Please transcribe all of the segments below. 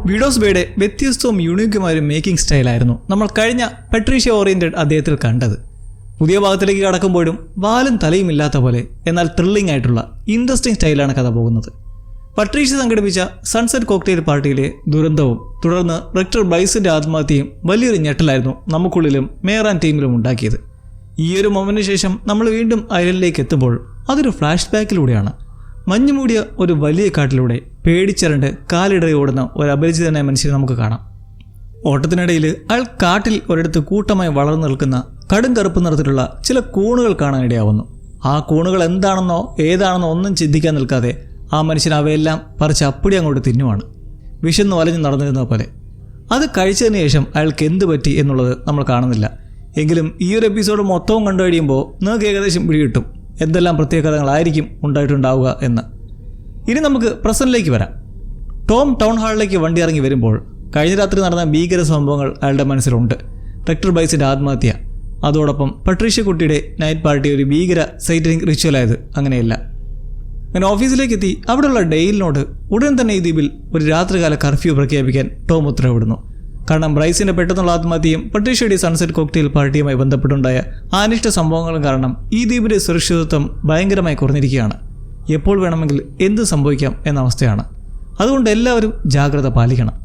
Widows ബേയുടെ വ്യത്യസ്തവും യൂണിക്കുമായ ഒരു making സ്റ്റൈലായിരുന്നു നമ്മൾ കഴിഞ്ഞ പട്രീഷ്യ ഓറിയന്റഡ് അദ്ദേഹത്തിൽ കണ്ടത്. പുതിയ ഭാഗത്തിലേക്ക് കടക്കുമ്പോഴും വാലും തലയും ഇല്ലാത്ത പോലെ എന്നാൽ ത്രില്ലിംഗ് ആയിട്ടുള്ള ഇൻട്രസ്റ്റിംഗ് സ്റ്റൈലാണ് കഥ പോകുന്നത്. പട്രീഷ്യ സംഘടിപ്പിച്ച സൺസെറ്റ് കോക്ടെയിൽ പാർട്ടിയിലെ ദുരന്തവും തുടർന്ന് റെക്ടർ ബ്രൈസിന്റെ ആത്മഹത്യയും വലിയൊരു ഞെട്ടലായിരുന്നു നമുക്കുള്ളിലും മേറാൻ ടീമിലും ഉണ്ടാക്കിയത്. ഈ ഒരു മൊമെന്റിന് ശേഷം നമ്മൾ വീണ്ടും ഐലൻഡിലേക്ക് എത്തുമ്പോൾ അതൊരു ഫ്ലാഷ് ബാക്കിലൂടെയാണ്. മഞ്ഞുമൂടിയ ഒരു വലിയ കാട്ടിലൂടെ പേടിച്ചരണ്ട് കാലിടറി ഓടുന്ന ഒരു അപരിചിതനായ മനുഷ്യനെ നമുക്ക് കാണാം. ഓട്ടത്തിനിടയിൽ അയാൾ കാട്ടിൽ ഒരിടത്ത് കൂട്ടമായി വളർന്നു നിൽക്കുന്ന കടും കറുപ്പ് നിറത്തിലുള്ള ചില കൂണുകൾ കാണാനിടയാവുന്നു. ആ കൂണുകൾ എന്താണെന്നോ ഏതാണെന്നോ ഒന്നും ചിന്തിക്കാൻ നിൽക്കാതെ ആ മനുഷ്യൻ അവയെല്ലാം പറിച്ച് അപ്പടി അങ്ങോട്ട് തിന്നുവാണ്, വിശന്ന് വലഞ്ഞ് നടന്നിരുന്ന പോലെ. അത് കഴിച്ചതിന് ശേഷം അയാൾക്ക് എന്ത് പറ്റി എന്നുള്ളത് നമ്മൾ കാണുന്നില്ല. എങ്കിലും ഈ ഒരു എപ്പിസോഡ് മൊത്തവും കണ്ടു കഴിയുമ്പോൾ നിങ്ങൾക്ക് ഏകദേശം പിടികിട്ടും എന്തെല്ലാം പ്രത്യേകതകളായിരിക്കും ഉണ്ടായിട്ടുണ്ടാവുക എന്ന്. ഇനി നമുക്ക് പ്രസന്റിലേക്ക് വരാം. ടോം ടൗൺ ഹാളിലേക്ക് വണ്ടി ഇറങ്ങി വരുമ്പോൾ കഴിഞ്ഞ രാത്രി നടന്ന ഭീകര സംഭവങ്ങൾ അയാളുടെ മനസ്സിലുണ്ട്. റെക്ടർ ബ്രൈസിൻ്റെ ആത്മഹത്യ, അതോടൊപ്പം പട്രീഷ്യ കുട്ടിയുടെ നൈറ്റ് പാർട്ടി ഒരു ഭീകര സൈറ്റനിങ് റിച്വലായത് അങ്ങനെയല്ല. അങ്ങനെ ഓഫീസിലേക്ക് എത്തി അവിടെയുള്ള ഡെയിലിനോട് ഉടൻ തന്നെ ഈ ദ്വീപിൽ ഒരു രാത്രികാല കർഫ്യൂ പ്രഖ്യാപിക്കാൻ ടോം ഉത്തരവിടുന്നു. കാരണം ബ്രൈസിൻ്റെ പെട്ടെന്നുള്ള ആത്മഹത്യയും പട്രീഷ്യയുടെ സൺസെറ്റ് കോക്ടെയിൽ പാർട്ടിയുമായി ബന്ധപ്പെട്ടുണ്ടായ അനിഷ്ട സംഭവങ്ങളും കാരണം ഈ ദ്വീപിൻ്റെ സുരക്ഷിതത്വം ഭയങ്കരമായി കുറഞ്ഞിരിക്കുകയാണ്. എപ്പോൾ വേണമെങ്കിൽ എന്ത് സംഭവിക്കാം എന്ന അവസ്ഥയാണ്. അതുകൊണ്ട് എല്ലാവരും ജാഗ്രത പാലിക്കണം.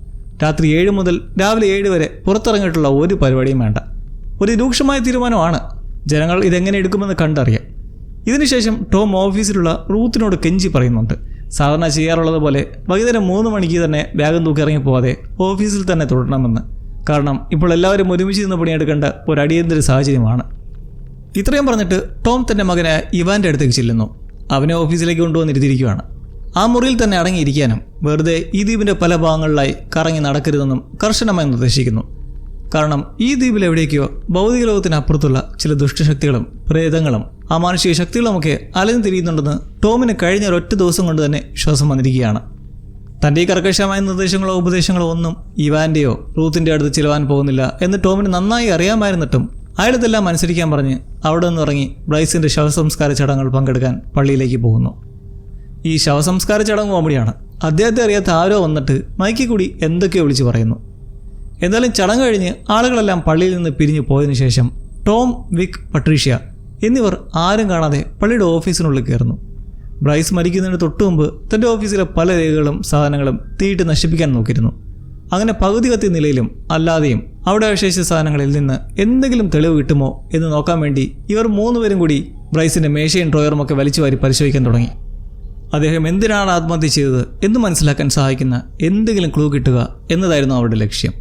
രാത്രി 7 മുതൽ രാവിലെ 7 വരെ പുറത്തിറങ്ങിയിട്ടുള്ള ഒരു പരിപാടിയും വേണ്ട. ഒരു രൂക്ഷമായ തീരുമാനമാണ്. ജനങ്ങൾ ഇതെങ്ങനെ എടുക്കുമെന്ന് കണ്ടറിയാം. ഇതിനുശേഷം ടോം ഓഫീസിലുള്ള റൂത്തിനോട് കെഞ്ചി പറയുന്നുണ്ട്, സാധാരണ ചെയ്യാറുള്ളത് പോലെ വൈകുന്നേരം 3 മണിക്ക് തന്നെ ബാഗും തൂക്കി ഇറങ്ങിപ്പോവാതെ ഓഫീസിൽ തന്നെ തുടരണമെന്ന്. കാരണം ഇപ്പോൾ എല്ലാവരും ഒരുമിച്ച് നിന്ന് പണിയെടുക്കേണ്ട ഒരു അടിയന്തര സാഹചര്യമാണ്. ഇത്രയും പറഞ്ഞിട്ട് ടോം തൻ്റെ മകനായ ഇവാൻ്റെ അടുത്തേക്ക് ചെല്ലുന്നു. അവനെ ഓഫീസിലേക്ക് കൊണ്ടുവന്നിരുത്തിയിരിക്കുകയാണ്. ആ മുറിയിൽ തന്നെ അടങ്ങിയിരിക്കാനും വെറുതെ ഈ ദ്വീപിൻ്റെ പല ഭാഗങ്ങളിലായി കറങ്ങി നടക്കരുതെന്നും കർശനമായി നിർദ്ദേശിക്കുന്നു. കാരണം ഈ ദ്വീപിൽ എവിടേക്കോ ഭൗതിക ലോകത്തിനപ്പുറത്തുള്ള ചില ദുഷ്ടശക്തികളും പ്രേതങ്ങളും അമാനുഷിക ശക്തികളുമൊക്കെ അലഞ്ഞു തിരിയുന്നുണ്ടെന്ന് ടോമിന് കഴിഞ്ഞ ഒരൊറ്റ ദിവസം കൊണ്ട് തന്നെ വിശ്വാസം വന്നിരിക്കുകയാണ്. തൻ്റെ ഈ കർക്കശമായ നിർദ്ദേശങ്ങളോ ഉപദേശങ്ങളോ ഒന്നും ഇവാൻ്റെയോ റൂത്തിൻ്റെ അടുത്ത് ചിലവാൻ പോകുന്നില്ല എന്ന് ടോമിന് നന്നായി അറിയാമായിരുന്നിട്ടും അയാളിതെല്ലാം അനുസരിക്കാൻ പറഞ്ഞ് അവിടെ നിന്ന് ഇറങ്ങി ബ്രൈസിൻ്റെ ശവസംസ്കാര ചടങ്ങുകൾ പങ്കെടുക്കാൻ പള്ളിയിലേക്ക് പോകുന്നു. ഈ ശവസംസ്കാര ചടങ്ങ് കോമഡിയാണ്. അദ്ദേഹത്തെ അറിയാത്ത ആരോ വന്നിട്ട് മൈക്കിൽ കൂടി എന്തൊക്കെയോ വിളിച്ച് പറയുന്നു. എന്നാലും ചടങ്ങ് കഴിഞ്ഞ് ആളുകളെല്ലാം പള്ളിയിൽ നിന്ന് പിരിഞ്ഞു പോയതിനു ശേഷം ടോം, വിക്, പട്രീഷ്യ എന്നിവർ ആരും കാണാതെ പള്ളിയുടെ ഓഫീസിനുള്ളിൽ കയറുന്നു. ബ്രൈസ് മരിക്കുന്നതിന് തൊട്ടു മുമ്പ് തൻ്റെ ഓഫീസിലെ പല രേഖകളും സാധനങ്ങളും തീയിട്ട് നശിപ്പിക്കാൻ നോക്കിയിരുന്നു. അങ്ങനെ പകുതി കത്തിയ നിലയിലും അല്ലാതെയും അവിടെ അവശേഷിച്ച സാധനങ്ങളിൽ നിന്ന് എന്തെങ്കിലും തെളിവ് കിട്ടുമോ എന്ന് നോക്കാൻ വേണ്ടി ഇവർ 3 പേരും കൂടി ബ്രൈസിൻ്റെ മേശയും ഡ്രോയറും ഒക്കെ വലിച്ചു വാരി പരിശോധിക്കാൻ തുടങ്ങി. അദ്ദേഹം എന്തിനാണ് ആത്മഹത്യ ചെയ്തത് എന്ന് മനസ്സിലാക്കാൻ സഹായിക്കുന്ന എന്തെങ്കിലും ക്ലൂ കിട്ടുക എന്നതായിരുന്നു അവരുടെ ലക്ഷ്യം.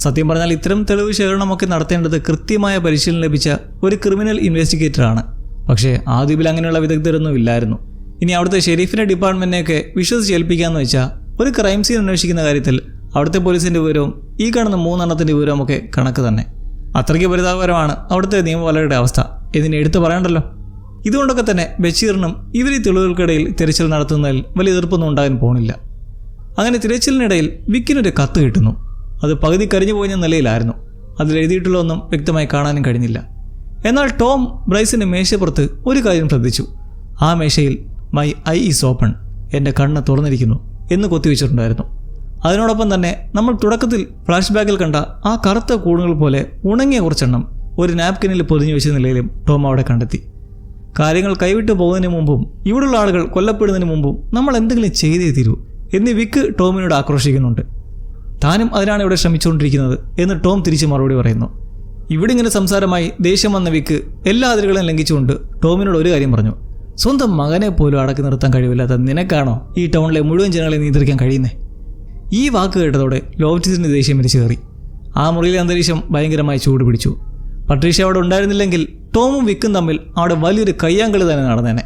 സത്യം പറഞ്ഞാൽ ഇത്തരം തെളിവ് ശേഖരണമൊക്കെ നടത്തേണ്ടത് കൃത്യമായ പരിശീലനം ലഭിച്ച ഒരു ക്രിമിനൽ ഇൻവെസ്റ്റിഗേറ്ററാണ്. പക്ഷേ ആ ദ്വീപിൽ അങ്ങനെയുള്ള വിദഗ്ധരൊന്നും ഇല്ലായിരുന്നു. ഇനി അവിടുത്തെ ഷെരീഫിൻ്റെ ഡിപ്പാർട്ട്മെൻറ്റിനെയൊക്കെ വിശ്വസിച്ച് ഏൽപ്പിക്കാമെന്ന് വെച്ചാൽ ഒരു ക്രൈം സീൻ അന്വേഷിക്കുന്ന കാര്യത്തിൽ അവിടുത്തെ പോലീസിൻ്റെ വിവരവും ഈ കാണുന്ന 3 എണ്ണത്തിൻ്റെ വിവരവും ഒക്കെ കണക്ക് തന്നെ. അത്രയ്ക്ക് പരിതാപകരമാണ് അവിടുത്തെ നിയമപാലകരുടെ അവസ്ഥ. ഇതിന് എടുത്തു പറയണ്ടല്ലോ. ഇതുകൊണ്ടൊക്കെ തന്നെ ബഷീറിനും ഇവർ ഈ തെളിവുകൾക്കിടയിൽ തിരച്ചിൽ നടത്തുന്നതിൽ വലിയ എതിർപ്പൊന്നും ഉണ്ടാകാൻ പോണില്ല. അങ്ങനെ തിരച്ചിലിനിടയിൽ വിക്കിനൊരു കത്ത് കിട്ടുന്നു. അത് പകുതി കരിഞ്ഞു പോയ നിലയിലായിരുന്നു. അതിലെഴുതിയിട്ടുള്ളതൊന്നും വ്യക്തമായി കാണാനും കഴിഞ്ഞില്ല. എന്നാൽ ടോം ബ്രൈസിൻ്റെ മേശപ്പുറത്ത് ഒരു കാര്യം ശ്രദ്ധിച്ചു. ആ മേശയിൽ മൈ ഐ ഈസ് ഓപ്പൺ, എൻ്റെ കണ്ണ് തുറന്നിരിക്കുന്നു എന്ന് കൊത്തിവെച്ചിട്ടുണ്ടായിരുന്നു. അതിനോടൊപ്പം തന്നെ നമ്മൾ തുടക്കത്തിൽ ഫ്ലാഷ് ബാക്കിൽ കണ്ട ആ കറുത്ത കൂടുകൾ പോലെ ഉണങ്ങിയ കുറച്ചെണ്ണം ഒരു നാപ്കിനിൽ പൊതിഞ്ഞു വെച്ച നിലയിലും ടോം അവിടെ കണ്ടെത്തി. കാര്യങ്ങൾ കൈവിട്ടു പോകുന്നതിന് മുമ്പും ഇവിടെയുള്ള ആളുകൾ കൊല്ലപ്പെടുന്നതിന് മുമ്പും നമ്മൾ എന്തെങ്കിലും ചെയ്തേ തീരൂ എന്ന് വിക്ക് ടോമിനോട് ആക്രോശിക്കുന്നുണ്ട്. താനും അതിനാണ് ഇവിടെ ശ്രമിച്ചുകൊണ്ടിരിക്കുന്നത് എന്ന് ടോം തിരിച്ച് മറുപടി പറയുന്നു. ഇവിടെ ഇങ്ങനെ സംസാരമായി ദേഷ്യം വന്ന വിക്ക് എല്ലാ അതിരുകളും ലംഘിച്ചുകൊണ്ട് ടോമിനോട് ഒരു കാര്യം പറഞ്ഞു. സ്വന്തം മകനെ പോലും അടക്കി നിർത്താൻ കഴിവില്ലാത്ത നിനക്കാണോ ഈ ടൗണിലെ മുഴുവൻ ജനങ്ങളെ നിയന്ത്രിക്കാൻ കഴിയുന്നേ? ഈ വാക്ക് കേട്ടതോടെ ലോഫ്റ്റിസിൻ്റെ ദേഷ്യം വിരിച്ചു കയറി. ആ മുറിയിലെ അന്തരീക്ഷം ഭയങ്കരമായി ചൂട് പിടിച്ചു. പട്രീഷ്യ അവിടെ ഉണ്ടായിരുന്നില്ലെങ്കിൽ ടോമും വിക്കും തമ്മിൽ അവിടെ വലിയൊരു കയ്യാങ്കളി തന്നെ നടന്നേനെ.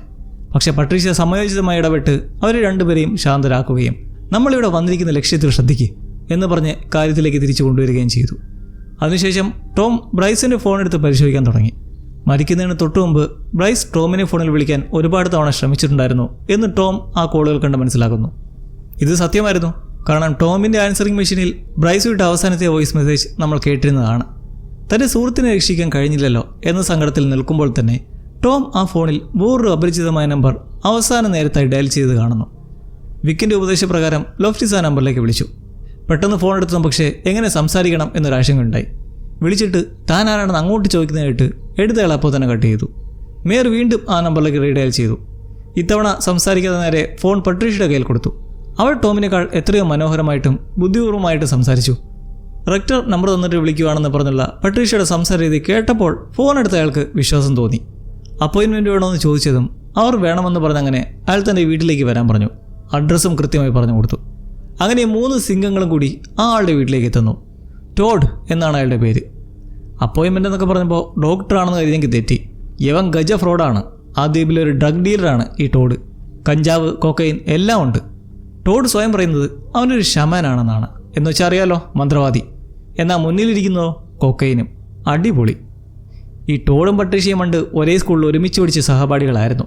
പക്ഷേ പട്രീഷ്യ സമയോചിതമായി ഇടപെട്ട് അവരെ രണ്ടുപേരെയും ശാന്തരാക്കുകയും നമ്മളിവിടെ വന്നിരിക്കുന്ന ലക്ഷ്യത്തിൽ ശ്രദ്ധിക്കുക എന്ന് പറഞ്ഞ് കാര്യത്തിലേക്ക് തിരിച്ചു കൊണ്ടുവരികയും ചെയ്തു. അതിനുശേഷം ടോം ബ്രൈസിൻ്റെ ഫോണെടുത്ത് പരിശോധിക്കാൻ തുടങ്ങി. മരിക്കുന്നതിന് തൊട്ടു മുമ്പ് ബ്രൈസ് ടോമിനെ ഫോണിൽ വിളിക്കാൻ ഒരുപാട് തവണ ശ്രമിച്ചിട്ടുണ്ടായിരുന്നു എന്ന് ടോം ആ കോളുകൾ കണ്ട് മനസ്സിലാക്കുന്നു. ഇത് സത്യമായിരുന്നു. കാരണം ടോമിൻ്റെ ആൻസറിംഗ് മെഷീനിൽ ബ്രൈസ് വിട്ട അവസാനത്തെ വോയിസ് മെസ്സേജ് നമ്മൾ കേട്ടിരുന്നതാണ്. തൻ്റെ സുഹൃത്തിനെ രക്ഷിക്കാൻ കഴിഞ്ഞില്ലല്ലോ എന്ന സങ്കടത്തിൽ നിൽക്കുമ്പോൾ തന്നെ ടോം ആ ഫോണിൽ വേറൊരു അപരിചിതമായ നമ്പർ അവസാന നേരത്തായി ഡയൽ ചെയ്ത് കാണുന്നു. വിക്കിൻ്റെ ഉപദേശപ്രകാരം ലോഫ്റ്റിസ് ആ നമ്പറിലേക്ക് വിളിച്ചു. പെട്ടെന്ന് ഫോൺ എടുത്തു, പക്ഷേ എങ്ങനെ സംസാരിക്കണം എന്നൊരാശങ്കയുണ്ടായി. വിളിച്ചിട്ട് താൻ ആരാണെന്ന് അങ്ങോട്ട് ചോദിക്കുന്നതായിട്ട് എടുത്തയാൾ അപ്പോൾ തന്നെ കട്ട് ചെയ്തു. മേയർ വീണ്ടും ആ നമ്പറിലേക്ക് റീഡയൽ ചെയ്തു. ഇത്തവണ സംസാരിക്കാതെ നേരെ ഫോൺ പട്രീഷ്യയുടെ കയ്യിൽ കൊടുത്തു. അവൾ ടോമിനേക്കാൾ എത്രയോ മനോഹരമായിട്ടും ബുദ്ധിപൂർവ്വമായിട്ടും സംസാരിച്ചു. റെക്ടർ നമ്പർ തന്നിട്ട് വിളിക്കുവാണെന്ന് പറഞ്ഞുള്ള പട്രീഷ്യയുടെ സംസാര രീതി കേട്ടപ്പോൾ ഫോൺ എടുത്ത അയാൾക്ക് വിശ്വാസം തോന്നി. അപ്പോയിൻമെൻറ്റ് വേണമെന്ന് ചോദിച്ചതും അവർ വേണമെന്ന് പറഞ്ഞങ്ങനെ അയാൾ തൻ്റെ വീട്ടിലേക്ക് വരാൻ പറഞ്ഞു. അഡ്രസ്സും കൃത്യമായി പറഞ്ഞു കൊടുത്തു. അങ്ങനെ 3 സിംഗങ്ങളും കൂടി ആ ആളുടെ വീട്ടിലേക്ക് എത്തുന്നു. ടോഡ് എന്നാണ് അയാളുടെ പേര്. അപ്പോയിൻമെൻ്റ് എന്നൊക്കെ പറഞ്ഞപ്പോൾ ഡോക്ടറാണെന്ന് കരുതി എനിക്ക് തെറ്റി. യവൻ ഗജ ഫ്രോഡാണ്. ആ ദ്വീപിലെ ഒരു ഡ്രഗ് ഡീലറാണ് ഈ ടോഡ്. കഞ്ചാവ്, കൊക്കൈൻ എല്ലാം ഉണ്ട്. ടോഡ് സ്വയം പറയുന്നത് അവനൊരു ശമനാണെന്നാണ്. എന്ന് വെച്ചാൽ അറിയാലോ, മന്ത്രവാദി. എന്നാൽ മുന്നിലിരിക്കുന്നതോ കൊക്കൈനും. അടിപൊളി. ഈ ടോഡും പട്രീഷ്യയും പണ്ട് ഒരേ സ്കൂളിൽ ഒരുമിച്ച് പഠിച്ച സഹപാഠികളായിരുന്നു.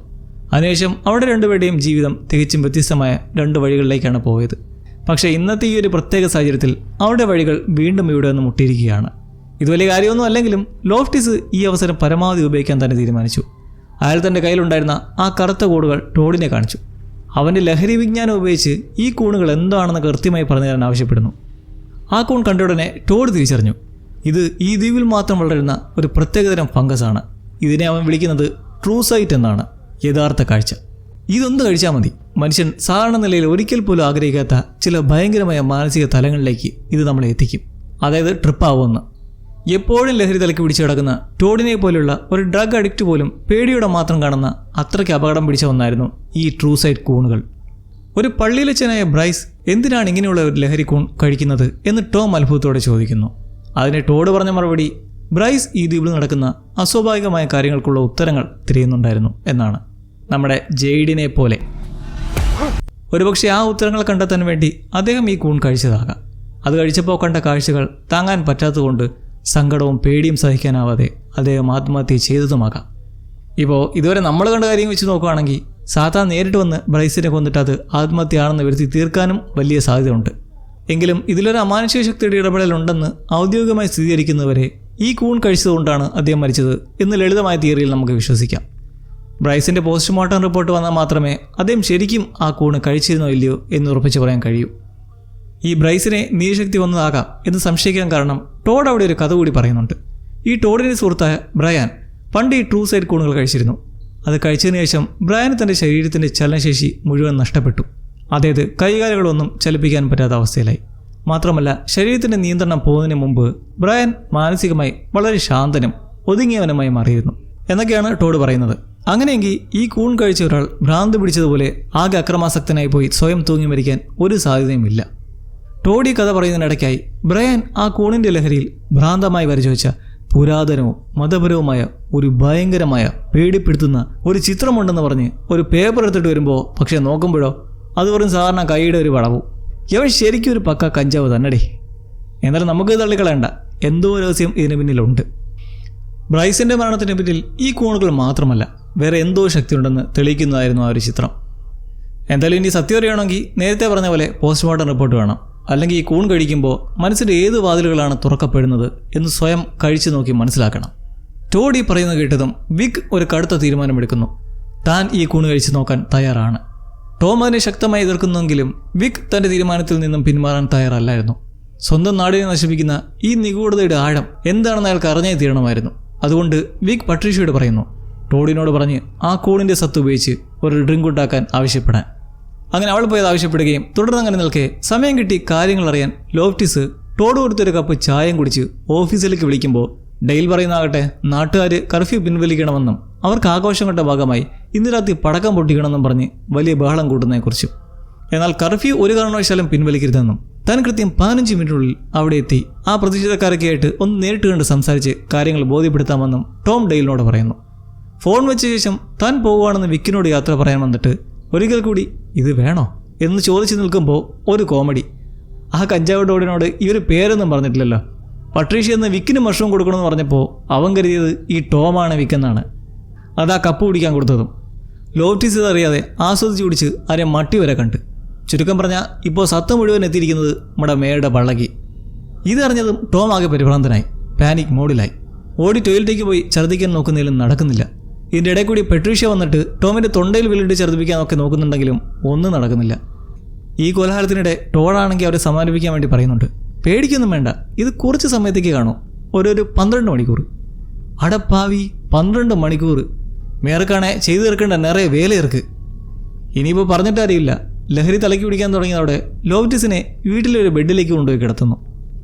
അതിനുശേഷം അവിടെ രണ്ടുപേരുടെയും ജീവിതം തികച്ചും വ്യത്യസ്തമായ 2 വഴികളിലേക്കാണ് പോയത്. പക്ഷേ ഇന്നത്തെ ഈ ഒരു പ്രത്യേക സാഹചര്യത്തിൽ അവരുടെ വഴികൾ വീണ്ടും ഇവിടെ നിന്ന് മുട്ടിയിരിക്കുകയാണ്. ഇത് വലിയ കാര്യമൊന്നും അല്ലെങ്കിലും ലോഫ്റ്റിസ് ഈ അവസരം പരമാവധി ഉപയോഗിക്കാൻ തന്നെ തീരുമാനിച്ചു. അയാൾ തൻ്റെ കയ്യിലുണ്ടായിരുന്ന ആ കറുത്ത കോഡുകൾ ടോഡിനെ കാണിച്ചു. അവൻ്റെ ലഹരി വിജ്ഞാനം ഉപയോഗിച്ച് ഈ കൂണുകൾ എന്താണെന്ന് കൃത്യമായി പറഞ്ഞു തരാൻ ആവശ്യപ്പെടുന്നു. ആ കൂൺ കണ്ട ഉടനെ ടോഡ് തിരിച്ചറിഞ്ഞു. ഇത് ഈ ദ്വീപിൽ മാത്രം വളരുന്ന ഒരു പ്രത്യേകതരം ഫംഗസാണ്. ഇതിനെ അവൻ വിളിക്കുന്നത് ട്രൂസൈറ്റ് എന്നാണ്, യഥാർത്ഥ കാഴ്ച. ഇതൊന്ന് കഴിച്ചാൽ മതി, മനുഷ്യൻ സാധാരണ നിലയിൽ ഒരിക്കൽ പോലും ആഗ്രഹിക്കാത്ത ചില ഭയങ്കരമായ മാനസിക തലങ്ങളിലേക്ക് ഇത് നമ്മളെ എത്തിക്കും. അതായത് ട്രിപ്പാവുമെന്ന്. എപ്പോഴും ലഹരി തലയ്ക്ക് പിടിച്ചു കിടക്കുന്ന ടോഡിനെ പോലുള്ള ഒരു ഡ്രഗ് അഡിക്റ്റ് പോലും പേടിയോടെ മാത്രം കാണുന്ന അത്രയ്ക്ക് അപകടം പിടിച്ച ഒന്നായിരുന്നു ഈ ട്രൂസൈറ്റ് കൂണുകൾ. ഒരു പള്ളിയിലച്ചനായ ബ്രൈസ് എന്തിനാണ് ഇങ്ങനെയുള്ള ഒരു ലഹരി കൂൺ കഴിക്കുന്നത് എന്ന് ടോം അത്ഭുതത്തോടെ ചോദിക്കുന്നു. അതിന് ടോഡ് പറഞ്ഞ മറുപടി, ബ്രൈസ് ഈ ദ്വീപിൽ നടക്കുന്ന അസ്വാഭാവികമായ കാര്യങ്ങൾക്കുള്ള ഉത്തരങ്ങൾ തിരയുന്നുണ്ടായിരുന്നു എന്നാണ്. നമ്മുടെ ജെയ്ഡിനെ പോലെ. ഒരുപക്ഷെ ആ ഉത്തരങ്ങൾ കണ്ടെത്താൻ വേണ്ടി അദ്ദേഹം ഈ കൂൺ കഴിച്ചതാകാം. അത് കഴിച്ചപ്പോൾ കണ്ട കാഴ്ചകൾ താങ്ങാൻ പറ്റാത്തതുകൊണ്ട് സങ്കടവും പേടിയും സഹിക്കാനാവാതെ അദ്ദേഹം ആത്മഹത്യ ചെയ്തതുമാകാം. ഇപ്പോൾ ഇതുവരെ നമ്മൾ കണ്ട കാര്യം വെച്ച് നോക്കുകയാണെങ്കിൽ സാധാരണ നേരിട്ട് വന്ന് ബ്രൈസിനെ കൊന്നിട്ട് അത് ആത്മഹത്യയാണെന്ന് വരുത്തി തീർക്കാനും വലിയ സാധ്യതയുണ്ട്. എങ്കിലും ഇതിലൊരു അമാനുഷിക ശക്തിയുടെ ഇടപെടലുണ്ടെന്ന് ഔദ്യോഗികമായി സ്ഥിരീകരിക്കുന്നവരെ ഈ കൂൺ കഴിച്ചതുകൊണ്ടാണ് അദ്ദേഹം മരിച്ചത് എന്ന് ലളിതമായ തിയറിയിൽ നമുക്ക് വിശ്വസിക്കാം. ബ്രൈസിൻ്റെ പോസ്റ്റ്മോർട്ടം റിപ്പോർട്ട് വന്നാൽ മാത്രമേ അദ്ദേഹം ശരിക്കും ആ കൂണ് കഴിച്ചിരുന്നോ ഇല്ലയോ എന്ന് ഉറപ്പിച്ച് പറയാൻ കഴിയൂ. ഈ ബ്രൈസിനെ നീശക്തി വന്നതാകാം എന്ന് സംശയിക്കാൻ കാരണം ടോഡ് അവിടെ ഒരു കഥ കൂടി പറയുന്നുണ്ട്. ഈ ടോഡിൻ്റെ സുഹൃത്തായ ബ്രയാൻ പണ്ട് ഈ ട്രൂസൈറ്റ് കൂണുകൾ കഴിച്ചിരുന്നു. അത് കഴിച്ചതിന് ശേഷം ബ്രയാന് തൻ്റെ ശരീരത്തിൻ്റെ ചലനശേഷി മുഴുവൻ നഷ്ടപ്പെട്ടു. അതായത് കൈകാലുകളൊന്നും ചലിപ്പിക്കാൻ പറ്റാത്ത അവസ്ഥയിലായി. മാത്രമല്ല ശരീരത്തിൻ്റെ നിയന്ത്രണം പോകുന്നതിന് മുമ്പ് ബ്രയാൻ മാനസികമായി വളരെ ശാന്തനും ഒതുങ്ങിയവനുമായി മാറിയിരുന്നു എന്നൊക്കെയാണ് ടോഡ് പറയുന്നത്. അങ്ങനെയെങ്കിൽ ഈ കൂൺ കഴിച്ച ഒരാൾ ഭ്രാന്ത് പിടിച്ചതുപോലെ ആകെ അക്രമാസക്തനായി പോയി സ്വയം തൂങ്ങി മരിക്കാൻ ഒരു സാധ്യതയുമില്ല. ടോഡി കഥ പറയുന്നതിനിടയ്ക്കായി ബ്രയാൻ ആ കൂണിൻ്റെ ലഹരിയിൽ ഭ്രാന്തമായി വരച്ചു വെച്ച പുരാതനവും മതപരവുമായ ഒരു ഭയങ്കരമായ പേടിപ്പെടുത്തുന്ന ഒരു ചിത്രമുണ്ടെന്ന് പറഞ്ഞ് ഒരു പേപ്പർ എടുത്തിട്ട് വരുമ്പോൾ പക്ഷേ നോക്കുമ്പോഴോ അത് വെറും സാധാരണ കൈയുടെ ഒരു വളവും. ഇവൻ ശരിക്കും ഒരു പക്ക കഞ്ചാവ് തന്നെടേ. എന്നാലും നമുക്ക് തള്ളിക്കളയണ്ട, എന്തോ രഹസ്യം ഇതിന് പിന്നിലുണ്ട്. ബ്രൈസിൻ്റെ മരണത്തിന് പിന്നിൽ ഈ കൂണുകൾ മാത്രമല്ല വേറെ എന്തോ ശക്തിയുണ്ടെന്ന് തെളിയിക്കുന്നതായിരുന്നു ആ ഒരു ചിത്രം. എന്തായാലും ഇനി സത്യം അറിയണമെങ്കിൽ നേരത്തെ പറഞ്ഞ പോലെ പോസ്റ്റ്മോർട്ടം റിപ്പോർട്ട് വേണം. അല്ലെങ്കിൽ ഈ കൂൺ കഴിക്കുമ്പോൾ മനസ്സിൻ്റെ ഏത് വാതിലുകളാണ് തുറക്കപ്പെടുന്നത് എന്ന് സ്വയം കഴിച്ചു നോക്കി മനസ്സിലാക്കണം. ടോഡി പറയുന്നത് കേട്ടതും വിക് ഒരു കടുത്ത തീരുമാനമെടുക്കുന്നു. താൻ ഈ കൂണ് കഴിച്ച് നോക്കാൻ തയ്യാറാണ്. ടോം അതിനെ ശക്തമായി എതിർക്കുന്നെങ്കിലും വിക് തൻ്റെ തീരുമാനത്തിൽ നിന്നും പിന്മാറാൻ തയ്യാറല്ലായിരുന്നു. സ്വന്തം നാടിനെ നശിപ്പിക്കുന്ന ഈ നിഗൂഢതയുടെ ആഴം എന്താണെന്ന് അയാൾക്ക് അറിഞ്ഞേ തീരണമായിരുന്നു. അതുകൊണ്ട് വിക് പട്രീഷ്യയോട് പറയുന്നു ടോഡിനോട് പറഞ്ഞ് ആ കൂണിൻ്റെ സത്ത് ഉപയോഗിച്ച് ഒരു ഡ്രിങ്ക് ഉണ്ടാക്കാൻ ആവശ്യപ്പെടാൻ. അങ്ങനെ അവൾ പോയത് ആവശ്യപ്പെടുകയും തുടർന്ന് അങ്ങനെ നിൽക്കെ സമയം കിട്ടി കാര്യങ്ങൾ അറിയാൻ ലോഫ്റ്റിസ് ടോഡ് കൊടുത്തൊരു കപ്പ് ചായയും കുടിച്ച് ഓഫീസിലേക്ക് വിളിക്കുമ്പോൾ ഡെയിൽ പറയുന്നതാകട്ടെ നാട്ടുകാർ കർഫ്യൂ പിൻവലിക്കണമെന്നും അവർക്ക് ആഘോഷങ്ങളുടെ ഭാഗമായി ഇന്ന് രാത്രി പടക്കം പൊട്ടിക്കണമെന്നും പറഞ്ഞ് വലിയ ബഹളം കൂട്ടുന്നതിനെക്കുറിച്ചും. എന്നാൽ കർഫ്യൂ ഒരു കാരണവശാലും പിൻവലിക്കരുതെന്നും താൻ കൃത്യം 15 മിനിറ്റിനുള്ളിൽ അവിടെ എത്തി ആ പ്രതിഷേധക്കാരൊക്കെ ആയിട്ട് ഒന്ന് നേരിട്ട് കണ്ട് സംസാരിച്ച് കാര്യങ്ങൾ ബോധ്യപ്പെടുത്താമെന്നും ടോം ഡെയിലിനോട് പറയുന്നു. ഫോൺ വെച്ച ശേഷം താൻ പോകുവാണെന്ന് വിക്കിനോട് യാത്ര പറയാൻ വന്നിട്ട് ഒരിക്കൽ കൂടി ഇത് വേണോ എന്ന് ചോദിച്ചു നിൽക്കുമ്പോൾ ഒരു കോമഡി. ആ കഞ്ചാവ് ടോഡിനോട് ഈ ഒരു പേരൊന്നും പറഞ്ഞിട്ടില്ലല്ലോ. പട്രീഷ്യ എന്ന് വിക്കിന് മഷ്റൂം കൊടുക്കണമെന്ന് പറഞ്ഞപ്പോൾ അവൻ കരുതിയത് ഈ ടോമാണ് വിക്കെന്നാണ്. അതാ കപ്പ് കുടിക്കാൻ കൊടുത്തതും. ലോഫ്റ്റിസ് ഇതറിയാതെ ആസ്വദിച്ച് കുടിച്ച് ആരെ മട്ടി വരെ കണ്ട്. ചുരുക്കം പറഞ്ഞാൽ ഇപ്പോൾ സത്ത് മുഴുവൻ എത്തിയിരിക്കുന്നത് നമ്മുടെ മേയുടെ പള്ളക്ക്. ഇതറിഞ്ഞതും ടോം ആകെ പരിഭ്രാന്തനായി, പാനിക് മോഡിലായി. ഓടി ടോയ്ലറ്റിലേക്ക് പോയി ഛർദ്ദിക്കാൻ നോക്കുന്നതിലും നടക്കുന്നില്ല. ഇതിൻ്റെ ഇടയിൽ കൂടി പട്രീഷ്യ വന്നിട്ട് ടോമിൻ്റെ തൊണ്ടയിൽ വില്ലിട്ട് ഛർദ്ദിപ്പിക്കാനൊക്കെ നോക്കുന്നുണ്ടെങ്കിലും ഒന്നും നടക്കുന്നില്ല. ഈ കോലാഹലത്തിനിടെ ടോഡാണെങ്കിൽ അവരെ സമാപിക്കാൻ വേണ്ടി പറയുന്നുണ്ട്, പേടിക്കൊന്നും വേണ്ട, ഇത് കുറച്ച് സമയത്തേക്ക് കാണും, ഒരു 12 മണിക്കൂർ. അടപ്പാവി, 12 മണിക്കൂർ! മേർക്കാണെ ചെയ്തു തീർക്കേണ്ട നിറയെ വേലയിർക്ക്. ഇനിയിപ്പോൾ പറഞ്ഞിട്ട് അറിയില്ല. ലഹരി തലയ്ക്ക് പിടിക്കാൻ തുടങ്ങിയതോടെ ലോവറ്റിസിനെ വീട്ടിലൊരു ബെഡിലേക്ക് കൊണ്ടുപോയി കിടത്തുന്നു.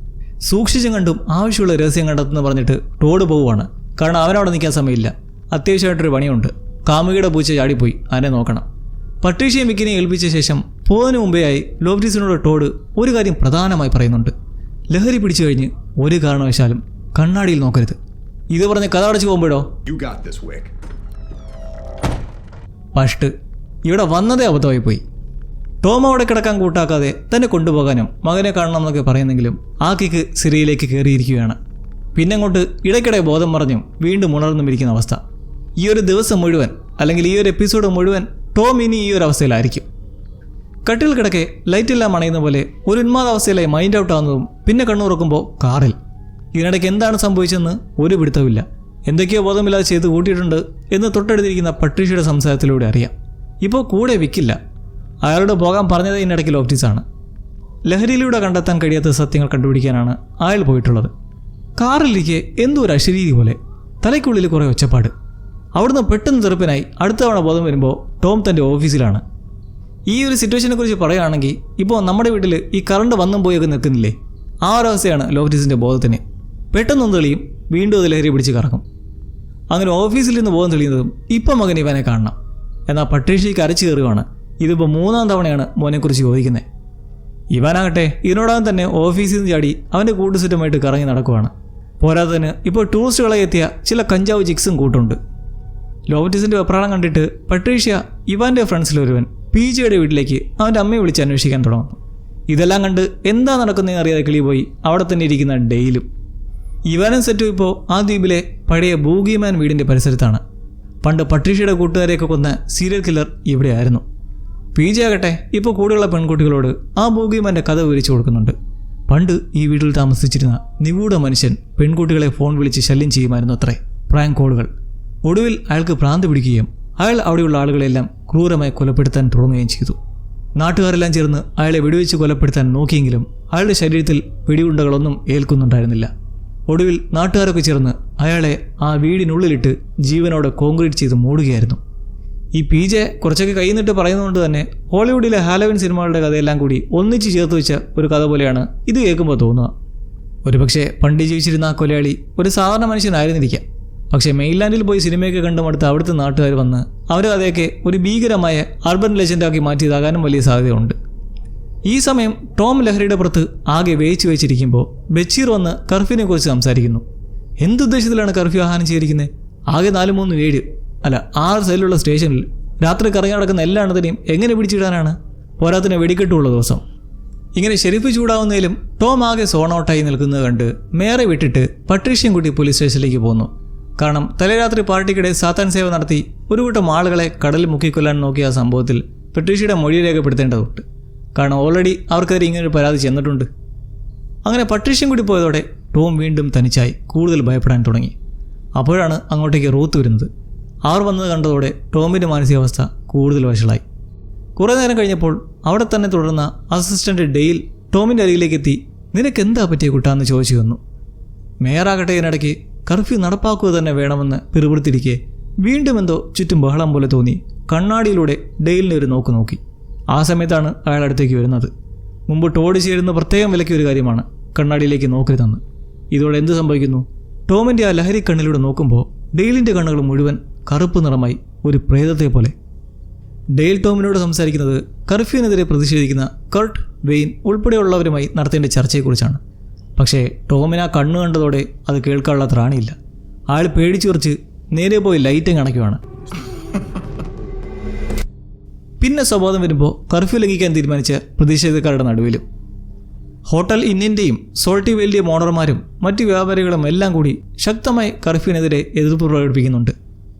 സൂക്ഷിച്ചും കണ്ടും ആവശ്യമുള്ള രഹസ്യം കണ്ടെത്തുന്ന പറഞ്ഞിട്ട് ടോഡ് പോവുകയാണ്. കാരണം അവനവിടെ നിൽക്കാൻ സമയമില്ല, അത്യാവശ്യമായിട്ടൊരു പണിയുണ്ട്. കാമുകിയുടെ പൂച്ച ചാടിപ്പോയി, അതിനെ നോക്കണം. പട്രീഷ്യയും വിക്കിനെ ഏൽപ്പിച്ച ശേഷം പോകുന്നതിന് മുമ്പേയായി ലോവറ്റിസിനോട് ടോഡ് ഒരു കാര്യം പ്രധാനമായി പറയുന്നുണ്ട്. ലഹരി പിടിച്ചു കഴിഞ്ഞ് ഒരു കാരണവശാലും കണ്ണാടിയിൽ നോക്കരുത്. ഇത് പറഞ്ഞ് കഥ അടച്ചു പോകുമ്പോഴോ പഷ്ട് ഇവിടെ വന്നതേ അബദ്ധമായി പോയി. ടോം അവിടെ കിടക്കാൻ കൂട്ടാക്കാതെ തന്നെ കൊണ്ടുപോകാനും മകനെ കാണണമെന്നൊക്കെ പറയുന്നെങ്കിലും ആ കിക്ക് സിറിയയിലേക്ക് കയറിയിരിക്കുകയാണ്. പിന്നെ അങ്ങോട്ട് ഇടയ്ക്കിടെ ബോധം മറിഞ്ഞും വീണ്ടും ഉണർന്നും ഇരിക്കുന്ന അവസ്ഥ. ഈ ഒരു ദിവസം മുഴുവൻ, അല്ലെങ്കിൽ ഈ ഒരു എപ്പിസോഡ് മുഴുവൻ ടോം ഇനി ഈ ഒരു അവസ്ഥയിലായിരിക്കും. കട്ടിൽ കിടക്കെ ലൈറ്റെല്ലാം അണയുന്ന പോലെ ഒരു ഉന്മാദാവസ്ഥയിലായി മൈൻഡ് ഔട്ട് ആവുന്നതും പിന്നെ കണ്ണുറക്കുമ്പോൾ കാറിൽ. ഇതിനിടയ്ക്ക് എന്താണ് സംഭവിച്ചെന്ന് ഒരു പിടുത്തമില്ല. എന്തൊക്കെയോ ബോധമില്ലാതെ ചെയ്ത് കൂട്ടിയിട്ടുണ്ട് എന്ന് തൊട്ടടുത്തിരിക്കുന്ന പട്രീഷ്യയുടെ സംസാരത്തിലൂടെ അറിയാം. ഇപ്പോൾ കൂടെ വിക്കില്ല. അയാളോട് പോകാൻ പറഞ്ഞത് ഇതിനിടയ്ക്ക് ലോവറ്റിസാണ്. ലഹരിയിലൂടെ കണ്ടെത്താൻ കഴിയാത്ത സത്യങ്ങൾ കണ്ടുപിടിക്കാനാണ് അയാൾ പോയിട്ടുള്ളത്. കാറിലിരിക്കെ എന്തോ ഒരു അശരീരി പോലെ, തലയ്ക്കുള്ളിൽ കുറേ ഒച്ചപ്പാട്. അവിടുന്ന് പെട്ടെന്ന് തെറുപ്പിനായി അടുത്ത തവണ ബോധം വരുമ്പോൾ ടോം തൻ്റെ ഓഫീസിലാണ്. ഈ ഒരു സിറ്റുവേഷനെ കുറിച്ച് പറയുകയാണെങ്കിൽ ഇപ്പോൾ നമ്മുടെ വീട്ടിൽ ഈ കറണ്ട് വന്നും പോയൊക്കെ നിൽക്കുന്നില്ലേ, ആ ഒരവസ്ഥയാണ് ലോവറ്റിസിൻ്റെ ബോധത്തിന്. പെട്ടെന്നൊന്ന് തെളിയും, വീണ്ടും അത് ലഹരി പിടിച്ച് കറക്കും. അങ്ങനെ ഓഫീസിൽ നിന്ന് ബോധം തെളിയുന്നതും ഇപ്പം മകൻ ഇവനെ കാണണം. എന്നാൽ പട്രീഷ്യയ്ക്ക് അരച്ചു കയറുകയാണ്. ഇതിപ്പോൾ 3-ാം തവണയാണ് മോനെക്കുറിച്ച് ചോദിക്കുന്നത്. ഇവാനാകട്ടെ ഇതിനോടകം തന്നെ ഓഫീസിൽ നിന്ന് ചാടി അവൻ്റെ കൂട്ടുസുറ്റുമായിട്ട് കറങ്ങി നടക്കുവാണ്. പോരാത്തതിന് ഇപ്പോൾ ടൂറിസ്റ്റുകളെ എത്തിയ ചില കഞ്ചാവ് ചിക്സും കൂട്ടുണ്ട്. ലോവറ്റിസിൻ്റെ വെപ്രാളം കണ്ടിട്ട് പട്രീഷ്യ ഇവാൻ്റെ ഫ്രണ്ട്സിലൊരുവൻ PJയുടെ വീട്ടിലേക്ക് അവൻ്റെ അമ്മയെ വിളിച്ച് അന്വേഷിക്കാൻ തുടങ്ങുന്നു. ഇതെല്ലാം കണ്ട് എന്താ നടക്കുന്നതെന്ന് അറിയാതെ കിളി പോയി അവിടെ തന്നെ ഇരിക്കുന്ന ഡെയിലും. ഇവാനും സെറ്റും ഇപ്പോൾ ആ ദ്വീപിലെ പഴയ ബൂഗിമാൻ വീടിൻ്റെ പരിസരത്താണ്. പണ്ട് പട്രീഷ്യയുടെ കൂട്ടുകാരെയൊക്കെ കൊന്ന സീരിയൽ കില്ലർ ഇവിടെയായിരുന്നു. PJ ആകട്ടെ ഇപ്പോൾ കൂടെയുള്ള പെൺകുട്ടികളോട് ആ ബൂഗിമാൻ്റെ കഥ വിവരിച്ചു കൊടുക്കുന്നുണ്ട്. പണ്ട് ഈ വീട്ടിൽ താമസിച്ചിരുന്ന നിഗൂഢ മനുഷ്യൻ പെൺകുട്ടികളെ ഫോൺ വിളിച്ച് ശല്യം ചെയ്യുമായിരുന്നു അത്രേ, പ്രാങ്ക് കോളുകൾ. ഒടുവിൽ അയാൾക്ക് ഭ്രാന്ത് പിടിക്കുകയും അയാൾ അവിടെയുള്ള ആളുകളെല്ലാം ക്രൂരമായി കൊലപ്പെടുത്താൻ തുടങ്ങുകയും ചെയ്തു. നാട്ടുകാരെല്ലാം ചേർന്ന് അയാളെ വെടിവെച്ച് കൊലപ്പെടുത്താൻ നോക്കിയെങ്കിലും അയാളുടെ ശരീരത്തിൽ വെടിയുണ്ടകളൊന്നും ഏൽക്കുന്നുണ്ടായിരുന്നില്ല. ഒടുവിൽ നാട്ടുകാരൊക്കെ ചേർന്ന് അയാളെ ആ വീടിനുള്ളിലിട്ട് ജീവനോടെ കോൺക്രീറ്റ് ചെയ്ത് മൂടുകയായിരുന്നു. ഈ PJ കുറച്ചൊക്കെ കൈ നിന്നിട്ട് പറയുന്നതുകൊണ്ട് തന്നെ ഹോളിവുഡിലെ ഹാലോവിൻ സിനിമകളുടെ കഥയെല്ലാം കൂടി ഒന്നിച്ച് ചേർത്ത് വെച്ച ഒരു കഥ പോലെയാണ് ഇത് കേൾക്കുമ്പോൾ തോന്നുക. ഒരുപക്ഷെ പണ്ട് ജീവിച്ചിരുന്ന ആ കൊലയാളി ഒരു സാധാരണ മനുഷ്യനായിരുന്നിരിക്കാം. പക്ഷേ മെയിൻലാൻഡിൽ പോയി സിനിമയൊക്കെ കണ്ടുമടുത്ത് അവിടുത്തെ നാട്ടുകാർ വന്ന് അവർ കഥയൊക്കെ ഒരു ഭീകരമായ അർബൻ ലെജൻഡാക്കി മാറ്റിയതാകാനും വലിയ സാധ്യതയുണ്ട്. ഈ സമയം ടോം ലഹരിയുടെ പുറത്ത് ആകെ വേയിച്ചു വെച്ചിരിക്കുമ്പോൾ ബച്ചീർ വന്ന് കർഫ്യൂവിനെ കുറിച്ച് സംസാരിക്കുന്നു. എന്തുദ്ദേശത്തിലാണ് കർഫ്യൂ ആഹ്വാനം ചെയ്തിരിക്കുന്നത്? ആകെ 6 സെല്ലുള്ള സ്റ്റേഷനിൽ രാത്രി കറങ്ങി നടക്കുന്ന എല്ലാ എണ്ണത്തിനെയും എങ്ങനെ പിടിച്ചിടാനാണ്? പോരാത്തിന് വെടിക്കെട്ടുള്ള ദിവസം. ഇങ്ങനെ ഷെരീഫ് ചൂടാവുന്നതിലും ടോം ആകെ സോണൗട്ടായി നിൽക്കുന്നത് കണ്ട് മേറെ വിട്ടിട്ട് പട്രീഷ്യൻ കുട്ടി പോലീസ് സ്റ്റേഷനിലേക്ക് പോകുന്നു. കാരണം തലേരാത്രി പാർട്ടിക്കിടെ സാത്താൻ സേവ നടത്തി ഒരു കൂട്ടം ആളുകളെ കടലിൽ മുക്കിക്കൊല്ലാൻ നോക്കിയ ആ സംഭവത്തിൽ പട്രീഷ്യയുടെ മൊഴി രേഖപ്പെടുത്തേണ്ടതുണ്ട്. കാരണം ഓൾറെഡി അവർക്കെതിരെ ഇങ്ങനൊരു പരാതി ചെന്നിട്ടുണ്ട്. അങ്ങനെ പട്രീഷ്യൻ കൂടി പോയതോടെ ടോം വീണ്ടും തനിച്ചായി കൂടുതൽ ഭയപ്പെടാൻ തുടങ്ങി. അപ്പോഴാണ് അങ്ങോട്ടേക്ക് റൂത്ത് വരുന്നത്. അവർ വന്നത് കണ്ടതോടെ ടോമിൻ്റെ മാനസികാവസ്ഥ കൂടുതൽ വഷളായി. കുറേ നേരം കഴിഞ്ഞപ്പോൾ അവിടെ തന്നെ തുടർന്ന അസിസ്റ്റൻ്റ് ഡെയിൽ ടോമിൻ്റെ അരികിലേക്ക് എത്തി നിനക്ക് എന്താ പറ്റിയ കുട്ടാന്ന് ചോദിച്ചു വന്നു. മേയറാകട്ടെ ഇതിനിടയ്ക്ക് കർഫ്യൂ നടപ്പാക്കുക തന്നെ വേണമെന്ന് പിറുപിറുത്തിരിക്കെ വീണ്ടും എന്തോ ചുറ്റും ബഹളം പോലെ തോന്നി കണ്ണാടിയിലൂടെ ഡെയിലിനെ ഒരു നോക്ക് നോക്കി. ആ സമയത്താണ് അയാൾ അടുത്തേക്ക് വരുന്നത്. മുമ്പ് ടോഡ് ചേരുന്ന പ്രത്യേകം വിലക്കിയ ഒരു കാര്യമാണ് കണ്ണാടിയിലേക്ക് നോക്കരുതെന്ന്. ഇതോടെ എന്ത് സംഭവിക്കുന്നു? ടോമിൻ്റെ ആ ലഹരി കണ്ണിലൂടെ നോക്കുമ്പോൾ ഡെയിലിൻ്റെ കണ്ണുകൾ മുഴുവൻ കറുപ്പ് നിറമായി ഒരു പ്രേതത്തെ പോലെ. ഡെയിൽ ടോമിനോട് സംസാരിക്കുന്നത് കർഫ്യൂവിനെതിരെ പ്രതിഷേധിക്കുന്ന കർട്ട്, വെയിൻ ഉൾപ്പെടെയുള്ളവരുമായി നടത്തേണ്ട ചർച്ചയെക്കുറിച്ചാണ്. പക്ഷേ ടോമിന് ആ കണ്ണ് കണ്ടതോടെ അത് കേൾക്കാനുള്ള ത്രാണിയില്ല. അയാൾ പേടിച്ചു കുറച്ച് നേരെ പോയി ലൈറ്റും കണക്കുവാണ്. പിന്നെ സ്വബോധം വരുമ്പോൾ കർഫ്യൂ ലംഘിക്കാൻ തീരുമാനിച്ച പ്രതിഷേധക്കാരുടെ നടുവിലും ഹോട്ടൽ ഇന്നിൻ്റെയും സോൾട്ടി വേലിൻ്റെ ഓണർമാരും മറ്റു വ്യാപാരികളും എല്ലാം കൂടി ശക്തമായി കർഫ്യൂവിനെതിരെ എതിർപ്പ് പ്രകടിപ്പിക്കുന്നുണ്ട്.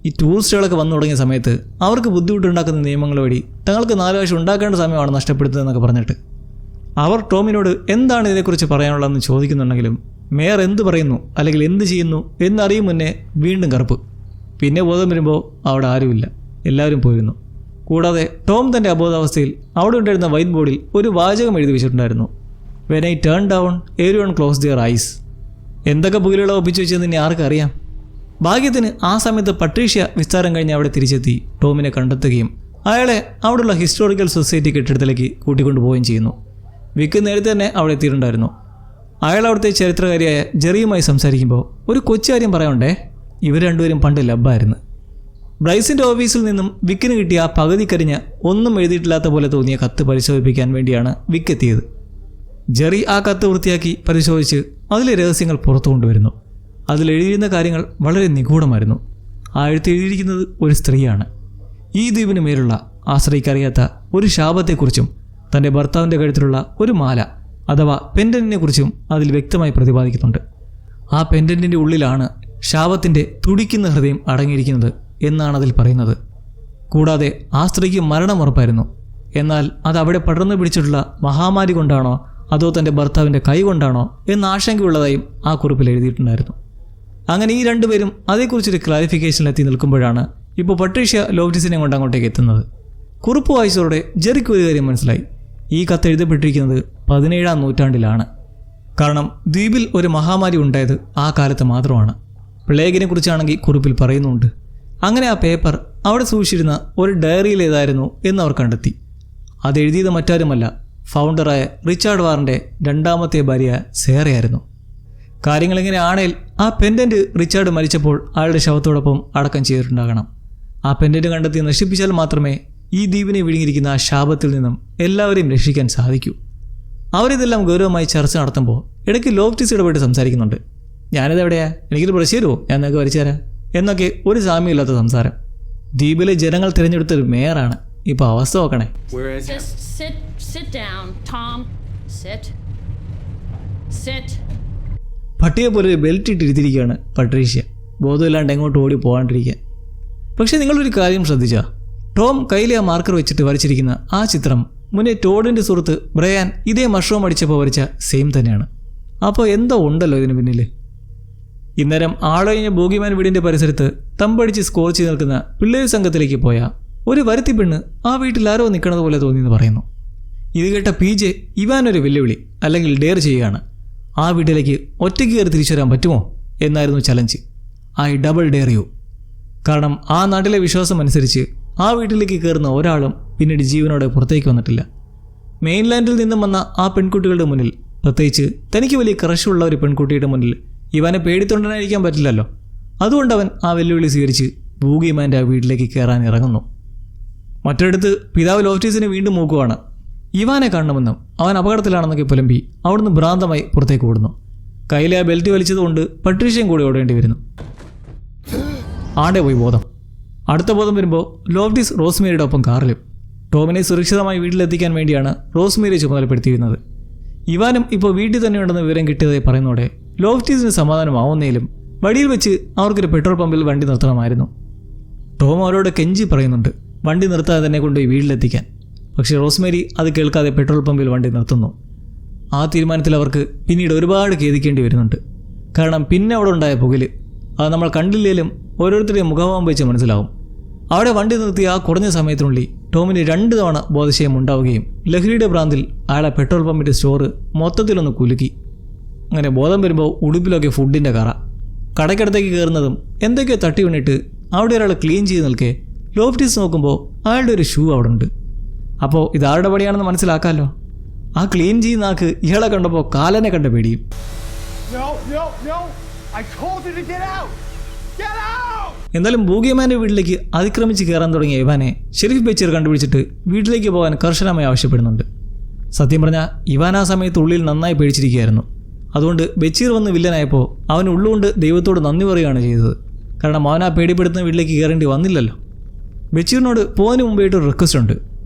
ഈ ടൂറിസ്റ്റുകളൊക്കെ വന്നു തുടങ്ങിയ സമയത്ത് അവർക്ക് ബുദ്ധിമുട്ടുണ്ടാക്കുന്ന നിയമങ്ങൾ വഴി തങ്ങൾക്ക് 4 വർഷം ഉണ്ടാക്കേണ്ട സമയമാണ് നഷ്ടപ്പെടുത്തുന്നതെന്നൊക്കെ പറഞ്ഞിട്ട് അവർ ടോമിനോട് എന്താണ് ഇതിനെക്കുറിച്ച് പറയാനുള്ളതെന്ന് ചോദിക്കുന്നുണ്ടെങ്കിലും മേയർ എന്ത് പറയുന്നു അല്ലെങ്കിൽ എന്ത് ചെയ്യുന്നു എന്നറിയും മുന്നേ വീണ്ടും കറുപ്പ്. പിന്നെ ബോധം വരുമ്പോൾ അവിടെ ആരുമില്ല, എല്ലാവരും പോയിരുന്നു. കൂടാതെ ടോം തൻ്റെ അബോധാവസ്ഥയിൽ അവിടെ ഉണ്ടായിരുന്ന വൈറ്റ് ബോർഡിൽ ഒരു വാചകം എഴുതി വെച്ചിട്ടുണ്ടായിരുന്നു. When I turn down everyone close their eyes. എന്തൊക്കെ പുകലുകള ഒപ്പിച്ചു വെച്ചെന്ന് ഇനി ആർക്കറിയാം. ഭാഗ്യത്തിന് ആ സമയത്ത് പട്രീഷ്യ വിസ്താരം കഴിഞ്ഞ് അവിടെ തിരിച്ചെത്തി ടോമിനെ കണ്ടെത്തുകയും അയാളെ അവിടെയുള്ള ഹിസ്റ്റോറിക്കൽ സൊസൈറ്റി കെട്ടിടത്തിലേക്ക് കൂട്ടിക്കൊണ്ടുപോവുകയും ചെയ്യുന്നു. വിക്ക് നേരത്തെ തന്നെ അവിടെ എത്തിയിട്ടുണ്ടായിരുന്നു. അയാൾ അവിടുത്തെ ചരിത്രകാരിയായ ജെറിയുമായി സംസാരിക്കുമ്പോൾ ഒരു കൊച്ചു കാര്യം പറയണ്ടേ, ഇവർ രണ്ടുപേരും പണ്ട് ലബ്ബായിരുന്നു. ബ്രൈസിൻ്റെ ഓഫീസിൽ നിന്നും വിക്കിന് കിട്ടിയ ആ പകുതി കരിഞ്ഞ ഒന്നും എഴുതിയിട്ടില്ലാത്ത പോലെ തോന്നിയ കത്ത് പരിശോധിപ്പിക്കാൻ വേണ്ടിയാണ് വിക്ക് എത്തിയത്. ജെറി ആ കത്ത് വൃത്തിയാക്കി പരിശോധിച്ച് അതിലെ രഹസ്യങ്ങൾ പുറത്തു കൊണ്ടുവരുന്നു. അതിലെഴുതിയിരുന്ന കാര്യങ്ങൾ വളരെ നിഗൂഢമായിരുന്നു. ആ എഴുത്ത് എഴുതിയിരിക്കുന്നത് ഒരു സ്ത്രീയാണ്. ഈ ദ്വീപിന് മേലുള്ള ആ സ്ത്രീക്കറിയാത്ത ഒരു ശാപത്തെക്കുറിച്ചും തൻ്റെ ഭർത്താവിൻ്റെ കഴുത്തിലുള്ള ഒരു മാല അഥവാ പെൻഡന്റിനെ കുറിച്ചും അതിൽ വ്യക്തമായി പ്രതിപാദിക്കുന്നുണ്ട്. ആ പെൻഡന്റിൻ്റെ ഉള്ളിലാണ് ശാപത്തിൻ്റെ തുടിക്കുന്ന ഹൃദയം അടങ്ങിയിരിക്കുന്നത് എന്നാണ് അതിൽ പറയുന്നത്. കൂടാതെ ആ സ്ത്രീക്ക് മരണം ഉറപ്പായിരുന്നു. എന്നാൽ അത് അവിടെ പടർന്നു പിടിച്ചിട്ടുള്ള മഹാമാരി കൊണ്ടാണോ അതോ തൻ്റെ ഭർത്താവിൻ്റെ കൈ കൊണ്ടാണോ എന്ന ആശങ്കയുള്ളതായും ആ കുറിപ്പിൽ എഴുതിയിട്ടുണ്ടായിരുന്നു. അങ്ങനെ ഈ രണ്ടുപേരും അതേക്കുറിച്ചൊരു ക്ലാരിഫിക്കേഷനിലെത്തി നിൽക്കുമ്പോഴാണ് ഇപ്പോൾ പട്രീഷ്യ ലോഫ്റ്റിസിനെ കൊണ്ട് അങ്ങോട്ടേക്ക് എത്തുന്നത്. കുറിപ്പ് വായിച്ചതോടെ ജെറിക്ക് ഒരു കാര്യം മനസ്സിലായി. ഈ കത്ത് എഴുതപ്പെട്ടിരിക്കുന്നത് 17-ാം നൂറ്റാണ്ടിലാണ്. കാരണം ദ്വീപിൽ ഒരു മഹാമാരി ഉണ്ടായത് ആ കാലത്ത് മാത്രമാണ്. പ്ലേഗിനെ കുറിച്ചാണെങ്കിൽ കുറിപ്പിൽ പറയുന്നുണ്ട്. അങ്ങനെ ആ പേപ്പർ അവിടെ സൂക്ഷിച്ചിരുന്ന ഒരു ഡയറിയിലേതായിരുന്നു എന്നവർ കണ്ടെത്തി. അതെഴുതിയത് മറ്റാരുമല്ല, ഫൗണ്ടറായ റിച്ചാർഡ് വാറിൻ്റെ രണ്ടാമത്തെ ഭാര്യ സേറയായിരുന്നു. കാര്യങ്ങളിങ്ങനെ ആണേൽ ആ പെൻഡൻറ്റ് റിച്ചാർഡ് മരിച്ചപ്പോൾ അയാളുടെ ശവത്തോടൊപ്പം അടക്കം ചെയ്തിട്ടുണ്ടാകണം. ആ പെൻഡൻറ്റ് കണ്ടെത്തി നശിപ്പിച്ചാൽ മാത്രമേ ഈ ദ്വീപിനെ വിഴുങ്ങിയിരിക്കുന്ന ആ ശാപത്തിൽ നിന്നും എല്ലാവരെയും രക്ഷിക്കാൻ സാധിക്കൂ. അവരിതെല്ലാം ഗൗരവമായി ചർച്ച നടത്തുമ്പോൾ ഇടയ്ക്ക് ലോഫ്റ്റിസ് ഇടപെട്ട് സംസാരിക്കുന്നുണ്ട്. ഞാനിതെവിടെയാ, എനിക്കൊരു ബ്രഷ് തരുമോ, ഞാൻ നിങ്ങൾക്ക് വരച്ചു തരാം എന്നൊക്കെ ഒരു സാമ്യമില്ലാത്ത സംസാരം. ദ്വീപിലെ ജനങ്ങൾ തിരഞ്ഞെടുത്തൊരു മേയറാണ്. ഇപ്പോൾ അവസ്ഥ നോക്കണേ. പട്ടിയെ പോലെ ഒരു ബെൽറ്റ് ഇട്ടിരുത്തിരിക്കുകയാണ് പട്രീഷ്യ, ബോധമില്ലാണ്ട് എങ്ങോട്ട് ഓടി പോകാണ്ടിരിക്കാൻ. പക്ഷേ നിങ്ങളൊരു കാര്യം ശ്രദ്ധിച്ചാൽ ടോം കയ്യിലെ ആ മാർക്കർ വെച്ചിട്ട് വരച്ചിരിക്കുന്ന ആ ചിത്രം മുന്നേ ടോഡിൻ്റെ സുഹൃത്ത് ബ്രയാൻ ഇതേ മഷ്റൂം അടിച്ചപ്പോൾ വരച്ച സെയിം തന്നെയാണ്. അപ്പോൾ എന്തോ ഉണ്ടല്ലോ ഇതിന് പിന്നിൽ. ഇന്നേരം ആളൊഴിഞ്ഞ ബോഗിമാൻ വീടിൻ്റെ പരിസരത്ത് തമ്പടിച്ച് സ്കോർ ചെയ്ത് നിൽക്കുന്ന പിള്ളേർ സംഘത്തിലേക്ക് പോയ ഒരു വരുത്തി പെണ്ണ് ആ വീട്ടിൽ ആരോ നിൽക്കണത് പോലെ തോന്നിയെന്ന് പറയുന്നു. ഇത് കേട്ട PJ ഇവാനൊരു വെല്ലുവിളി അല്ലെങ്കിൽ ഡെയർ ചെയ്യുകയാണ്. ആ വീട്ടിലേക്ക് ഒറ്റയ്ക്ക് കയറി തിരിച്ചു വരാൻ പറ്റുമോ എന്നായിരുന്നു challenge. I double dare you. കാരണം ആ നാട്ടിലെ വിശ്വാസം അനുസരിച്ച് ആ വീട്ടിലേക്ക് കയറുന്ന ഒരാളും പിന്നീട് ജീവനോടെ പുറത്തേക്ക് വന്നിട്ടില്ല. മെയിൻലാൻഡിൽ നിന്നും വന്ന ആ പെൺകുട്ടികളുടെ മുന്നിൽ, പ്രത്യേകിച്ച് തനിക്ക് വലിയ ക്രഷുള്ള ഒരു പെൺകുട്ടിയുടെ മുന്നിൽ ഇവനെ പേടിത്തൊണ്ടനായിരിക്കാൻ പറ്റില്ലല്ലോ. അതുകൊണ്ട് അവൻ ആ വെല്ലുവിളി സ്വീകരിച്ച് ബൂഗിമാൻ്റെ ആ വീട്ടിലേക്ക് കയറാൻ ഇറങ്ങുന്നു. മറ്റൊരിടത്ത് പിതാവ് ലോഫ്റ്റീസിനെ വീണ്ടും നോക്കുവാണ്. ഇവാനെ കാണണമെന്നും അവൻ അപകടത്തിലാണെന്നൊക്കെ പുലമ്പി അവിടുന്ന് ഭ്രാന്തമായി പുറത്തേക്ക് ഓടുന്നു. കയ്യിലെ ആ ബെൽറ്റ് വലിച്ചതുകൊണ്ട് പട്രീഷ്യയും കൂടി ഓടേണ്ടി വരുന്നു. ആടെ പോയി ബോധം. അടുത്ത ബോധം വരുമ്പോൾ ലോഫ്റ്റീസ് റോസ്മേരിയുടെ ഒപ്പം കാറിലും. ടോമിനെ സുരക്ഷിതമായി വീട്ടിലെത്തിക്കാൻ വേണ്ടിയാണ് റോസ്മേരി ചുമതലപ്പെടുത്തിയിരുന്നത്. ഇവാനും ഇപ്പോൾ വീട്ടിൽ തന്നെയുണ്ടെന്ന് വിവരം കിട്ടിയതായി പറയുന്നതോടെ ലോഫ്റ്റീസിന് സമാധാനമാവുന്നതിലും വഴിയിൽ വെച്ച് അവർക്കൊരു പെട്രോൾ പമ്പിൽ വണ്ടി നിർത്തണമായിരുന്നു. ടോം അവരോട് കെഞ്ചി പറയുന്നുണ്ട് വണ്ടി നിർത്താതെ തന്നെ കൊണ്ടുപോയി വീട്ടിലെത്തിക്കാൻ. പക്ഷേ റോസ്മേരി അത് കേൾക്കാതെ പെട്രോൾ പമ്പിൽ വണ്ടി നിർത്തുന്നു. ആ തീരുമാനത്തിൽ അവർക്ക് പിന്നീട് ഒരുപാട് ഖേദിക്കേണ്ടി വരുന്നുണ്ട്. കാരണം പിന്നെ അവിടെ ഉണ്ടായ പുകല് അത് നമ്മൾ കണ്ടില്ലേലും ഓരോരുത്തരുടെയും മുഖഭാവം വെച്ച് മനസ്സിലാവും. അവിടെ വണ്ടി നിർത്തിയ ആ കുറഞ്ഞ സമയത്തിനുള്ളിൽ ടോമിന് 2 തവണ ബോധശയം ഉണ്ടാവുകയും ലഹരിയുടെ ഭ്രാന്തിൽ അയാളെ പെട്രോൾ പമ്പിൻ്റെ സ്റ്റോറ് മൊത്തത്തിലൊന്ന് കുലുക്കി. അങ്ങനെ ബോധം വരുമ്പോൾ ഉടുപ്പിലൊക്കെ ഫുഡിൻ്റെ കറ. കടയ്ക്കടുത്തേക്ക് കയറുന്നതും എന്തൊക്കെയോ തട്ടി വീണിട്ട് അവിടെ ഒരാൾ ക്ലീൻ ചെയ്ത് നിൽക്കെ ലോഫ്റ്റീസ് നോക്കുമ്പോൾ അയാളുടെ ഒരു ഷൂ അവിടെ ഉണ്ട്. അപ്പോൾ ഇതാരുടെ പണിയാണെന്ന് മനസ്സിലാക്കാമല്ലോ. ആ ക്ലീൻ ചെയ്യുന്ന ആൾക്ക് ഇയാളെ കണ്ടപ്പോൾ കാലനെ കണ്ട പേടിയും. എന്നാലും ബൂഗിമാൻ്റെ വീട്ടിലേക്ക് അതിക്രമിച്ച് കയറാൻ തുടങ്ങിയ ഇവാനെ ഷെരീഫ് ബച്ചീർ കണ്ടുപിടിച്ചിട്ട് വീട്ടിലേക്ക് പോകാൻ കർശനമായി ആവശ്യപ്പെടുന്നുണ്ട്. സത്യം പറഞ്ഞാൽ ഇവാൻ ആ സമയത്ത് ഉള്ളിൽ നന്നായി പേടിച്ചിരിക്കുകയായിരുന്നു. അതുകൊണ്ട് ബച്ചീർ വന്ന് വില്ലനായപ്പോൾ അവൻ ഉള്ളുകൊണ്ട് ദൈവത്തോട് നന്ദി പറയുകയാണ് ചെയ്തത്. കാരണം അവൻ ആ പേടിപ്പെടുത്തുന്ന വീട്ടിലേക്ക് കയറേണ്ടി വന്നില്ലല്ലോ. ബച്ചീറിനോട് പോകാന് മുമ്പായിട്ട് ഒരു റിക്വസ്റ്റ് ഉണ്ട്.